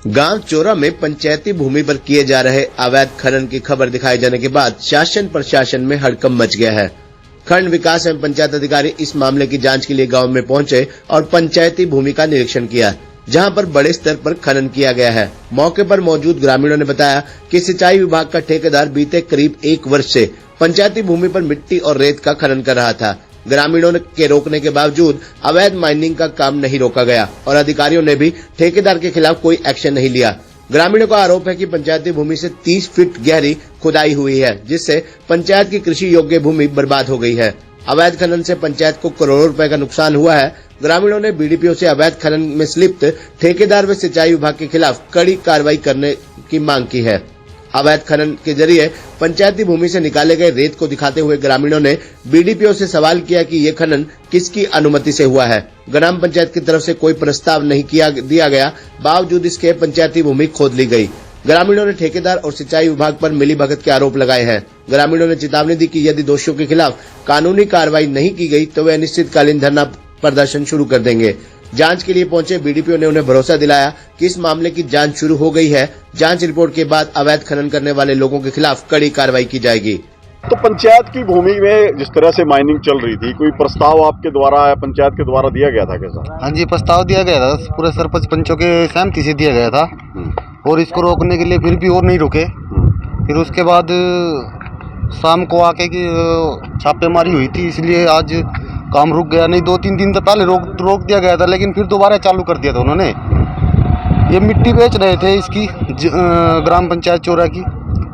गांव चोरा में पंचायती भूमि पर किए जा रहे अवैध खनन की खबर दिखाए जाने के बाद शासन प्रशासन में हड़कंप मच गया है। खंड विकास एवं पंचायत अधिकारी इस मामले की जांच के लिए गांव में पहुंचे और पंचायती भूमि का निरीक्षण किया, जहां पर बड़े स्तर पर खनन किया गया है। मौके पर मौजूद ग्रामीणों ने बताया कि सिंचाई विभाग का ठेकेदार बीते करीब 1 वर्ष से पंचायती भूमि पर मिट्टी और रेत का खनन कर रहा था। ग्रामीणों के रोकने के बावजूद अवैध माइनिंग का काम नहीं रोका गया और अधिकारियों ने भी ठेकेदार के खिलाफ कोई एक्शन नहीं लिया। ग्रामीणों का आरोप है कि पंचायती भूमि से 30 फीट गहरी खुदाई हुई है, जिससे पंचायत की कृषि योग्य भूमि बर्बाद हो गई है। अवैध खनन से पंचायत को करोड़ों रुपए का नुकसान हुआ है। ग्रामीणों ने बीडीपीओ से अवैध खनन में लिप्त ठेकेदार व सिंचाई विभाग के खिलाफ कड़ी कार्रवाई करने की मांग की है। अवैध खनन के जरिए पंचायती भूमि से निकाले गए रेत को दिखाते हुए ग्रामीणों ने बीडीपीओ से सवाल किया कि ये खनन किसकी अनुमति से हुआ है। ग्राम पंचायत की तरफ से कोई प्रस्ताव नहीं दिया गया, बावजूद इसके पंचायती भूमि खोद ली गई। ग्रामीणों ने ठेकेदार और सिंचाई विभाग पर मिलीभगत के आरोप लगाए हैं। ग्रामीणों ने चेतावनी दी कि यदि दोषियों के खिलाफ कानूनी कार्रवाई नहीं की गई तो वे अनिश्चितकालीन धरना प्रदर्शन शुरू कर देंगे। जांच के लिए पहुंचे बीडीपीओ ने उन्हें भरोसा दिलाया कि इस मामले की जांच शुरू हो गई है। जांच रिपोर्ट के बाद अवैध खनन करने वाले लोगों के खिलाफ कड़ी कार्रवाई की जाएगी। तो पंचायत की भूमि में जिस तरह से माइनिंग चल रही थी, कोई प्रस्ताव आपके द्वारा या पंचायत के द्वारा दिया गया था कैसा? हाँ जी, प्रस्ताव दिया गया था, पूरे सरपंच पंचों के सहमति से दिया गया था और इसको रोकने के लिए फिर भी और नहीं रुके। फिर उसके बाद शाम को आके की छापेमारी हुई थी, इसलिए आज काम रुक गया। नहीं 2-3 दिन तो पहले रोक दिया गया था, लेकिन फिर दोबारा चालू कर दिया था उन्होंने। ये मिट्टी बेच रहे थे इसकी ग्राम पंचायत चोरा की,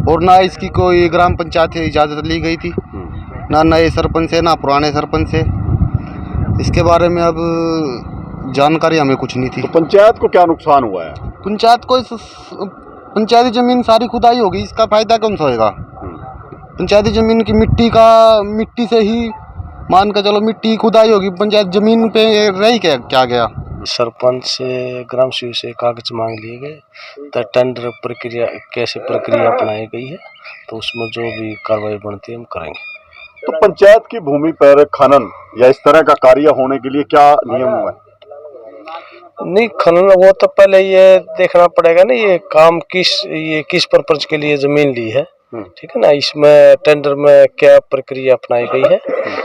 और ना इसकी कोई ग्राम पंचायत से इजाज़त ली गई थी, ना नए सरपंच से ना पुराने सरपंच से। इसके बारे में अब जानकारी हमें कुछ नहीं थी। तो पंचायत को क्या नुकसान हुआ है? पंचायत को पंचायती जमीन सारी खुदाई होगी, इसका फायदा कौन सा होगा? पंचायती जमीन की मिट्टी से ही मान कर चलो, मिट्टी खुदाई होगी, पंचायत जमीन पे रही क्या गया? सरपंच से ग्राम सेवक से कागज मांग लिए गए, तो टेंडर प्रक्रिया कैसे प्रक्रिया अपनाई गई है, तो उसमें जो भी कार्रवाई बनती है हम करेंगे। तो पंचायत की भूमि पर खनन या इस तरह का कार्य होने के लिए क्या नियम हुआ है? नहीं, खनन वो तो पहले ये देखना पड़ेगा ना, ये काम किस पर्पज के लिए जमीन ली है, ठीक है ना। इसमें टेंडर में क्या प्रक्रिया अपनाई गई है,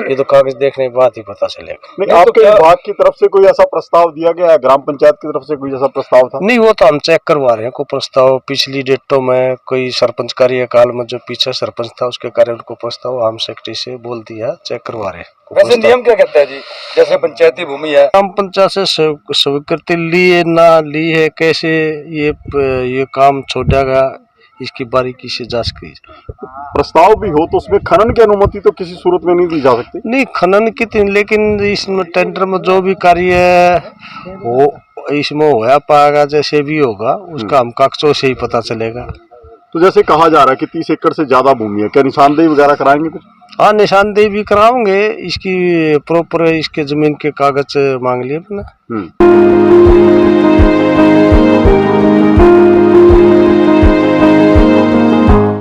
ये तो कागज देखने के बाद ही पता चलेगा। नहीं, आपके विभाग की तरफ से कोई ऐसा प्रस्ताव दिया गया है? ग्राम पंचायत की तरफ से कोई ऐसा प्रस्ताव था? नहीं, वो तो हम चेक करवा रहे हैं। कोई प्रस्ताव पिछली डेटों में कोई सरपंच कार्यकाल में जो पीछे सरपंच था उसके कार्य को प्रस्ताव हम सेक्रेटरी से बोल दिया, चेक करवा रहे हैं। वैसे नियम क्या कहता है जी, जैसे पंचायती भूमि है, ग्राम पंचायत से स्वीकृति ली है ना ली है, कैसे ये काम छोड़ा गया, इसकी बारीकी से जांच की जाए। प्रस्ताव भी हो तो उसमें खनन की अनुमति तो किसी सूरत में नहीं दी जा सकती? नहीं, खनन की थी, लेकिन इसमें टेंडर में जो भी कार्य है वो इसमें होया पाएगा, जैसे भी होगा उसका हम कागजों से ही पता चलेगा। तो जैसे कहा जा रहा है कि 30 एकड़ से ज्यादा भूमि है, क्या निशानदेही वगैरह कराएंगे कुछ? हाँ, निशानदेही भी कराओगे, इसकी प्रॉपर इसके जमीन के कागज मांग लिए अपना।